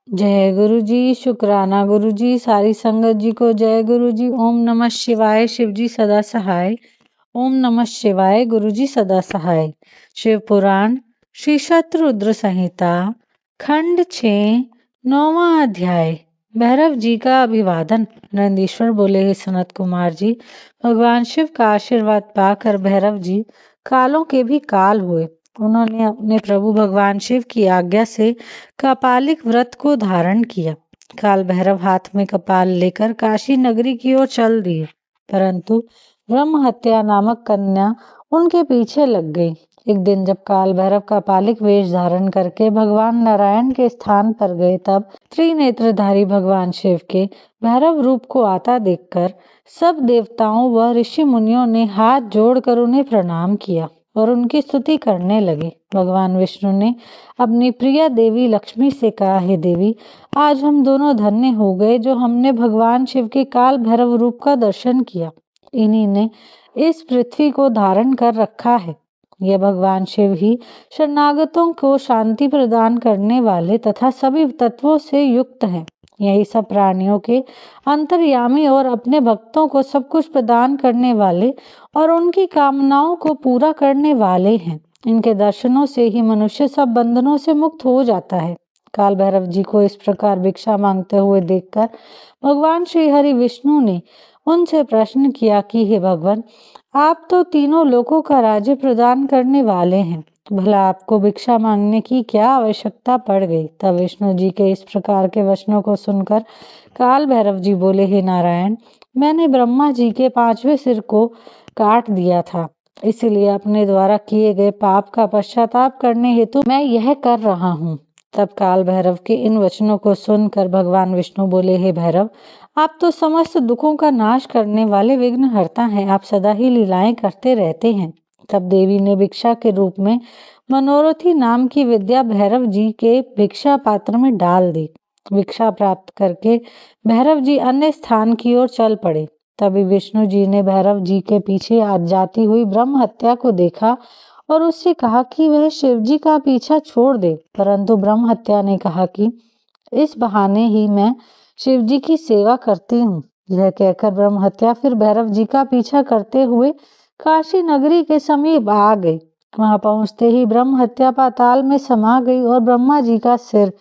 जय गुरु जी, शुक्राना गुरु जी, सारी संगत जी को जय गुरु जी। ओम नमः शिवाय, शिव जी सदा सहाय। ओम नमः शिवाय, गुरु जी सदा सहाय। शिव पुराण श्री शतरुद्र संहिता खंड 6 9वां अध्याय। भैरव जी का अभिवादन। नंदीश्वर बोले, हे सनत कुमार जी, भगवान शिव का आशीर्वाद पाकर भैरव जी कालों के भी काल हुए। उन्होंने अपने प्रभु भगवान शिव की आज्ञा से कपालिक व्रत को धारण किया। काल भैरव हाथ में कपाल लेकर काशी नगरी की ओर चल दिए, परंतु ब्रह्म हत्या नामक कन्या उनके पीछे लग गई। एक दिन जब काल भैरव कपालिक वेश धारण करके भगवान नारायण के स्थान पर गए, तब त्रिनेत्रधारी भगवान शिव के भैरव रूप को आता देखकर सब देवताओं व ऋषि मुनियों ने हाथ जोड़कर उन्हें प्रणाम किया और उनकी स्तुति करने लगे। भगवान विष्णु ने अपनी प्रिय देवी लक्ष्मी से कहा, हे देवी, आज हम दोनों धन्य हो गए जो हमने भगवान शिव के काल भैरव रूप का दर्शन किया। इन्हीं ने इस पृथ्वी को धारण कर रखा है। यह भगवान शिव ही शरणागतों को शांति प्रदान करने वाले तथा सभी तत्वों से युक्त हैं। यही सब प्राणियों के अंतर्यामी और अपने भक्तों को सब कुछ प्रदान करने वाले और उनकी कामनाओं को पूरा करने वाले हैं। इनके दर्शनों से ही मनुष्य सब बंधनों से मुक्त हो जाता है। काल भैरव जी को इस प्रकार भिक्षा मांगते हुए देखकर भगवान श्री हरि विष्णु ने उनसे प्रश्न किया कि हे भगवान, आप तो तीनों लोकों का राज्य प्रदान करने वाले हैं, भला आपको भिक्षा मांगने की क्या आवश्यकता पड़ गई। तब विष्णु जी के इस प्रकार के वचनों को सुनकर काल भैरव जी बोले, हे नारायण, मैंने ब्रह्मा जी के 5वें सिर को काट दिया था, इसलिए अपने द्वारा किए गए पाप का पश्चाताप करने हेतु मैं यह कर रहा हूँ। तब काल भैरव के इन वचनों को सुनकर भगवान विष्णु बोले, हे भैरव, आप तो समस्त दुखों का नाश करने वाले विघ्नहर्ता हैं, आप सदा ही लीलाएं करते रहते हैं। तब देवी ने भिक्षा के रूप में मनोरथी नाम की विद्या भैरव जी के भिक्षा पात्र में डाल दी। भिक्षा प्राप्त करके भैरव जी अन्य स्थान की ओर चल पड़े। तभी विष्णु जी ने भैरव जी के पीछे आज जाती हुई ब्रह्म हत्या को देखा और उससे कहा कि वह शिव जी का पीछा छोड़ दे, परंतु ब्रह्म हत्या ने कहा कि इस बहाने ही मैं शिव जी की सेवा करती हूँ। यह कहकर ब्रह्म हत्या फिर भैरव जी का पीछा करते हुए काशी नगरी के समीप आ गई। वहां पहुंचते ही ब्रह्म हत्या पाताल में समा गई और ब्रह्मा जी का सिर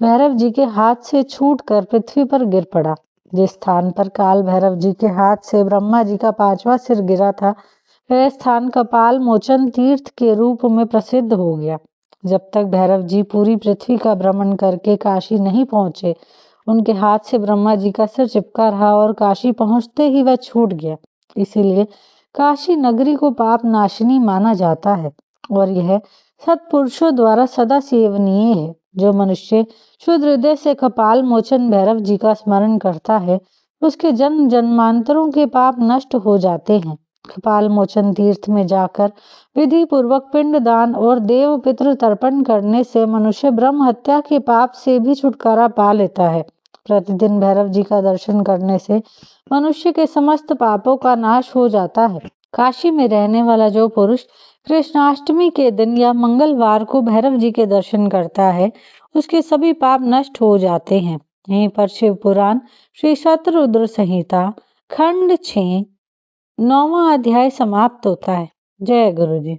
भैरव जी के हाथ से छूटकर पृथ्वी पर गिर पड़ा। जिस स्थान पर काल भैरव जी के हाथ से ब्रह्मा जी का 5वां सिर गिरा था, वह स्थान कपाल मोचन तीर्थ के रूप में प्रसिद्ध हो गया। जब तक भैरव जी पूरी पृथ्वी का भ्रमण करके काशी नहीं पहुंचे, उनके हाथ से ब्रह्मा जी का सिर चिपका रहा और काशी पहुंचते ही वह छूट गया। इसीलिए काशी नगरी को पाप नाशिनी माना जाता है और यह सत्पुरुषों द्वारा सदा सेवनीय है। जो मनुष्य शुद्ध हृदय से कपाल मोचन भैरव जी का स्मरण करता है, उसके जन्म जन्मांतरों के पाप नष्ट हो जाते हैं। कपाल मोचन तीर्थ में जाकर विधि पूर्वक पिंड दान और देव पितृ तर्पण करने से मनुष्य ब्रह्म हत्या के पाप से भी छुटकारा पा लेता है। प्रतिदिन भैरव जी का दर्शन करने से मनुष्य के समस्त पापों का नाश हो जाता है। काशी में रहने वाला जो पुरुष कृष्णाष्टमी के दिन या मंगलवार को भैरव जी के दर्शन करता है, उसके सभी पाप नष्ट हो जाते हैं। यहीं पर शिव पुराण श्री शतरुद्र संहिता खंड 6 9वां अध्याय समाप्त होता है। जय गुरु जी।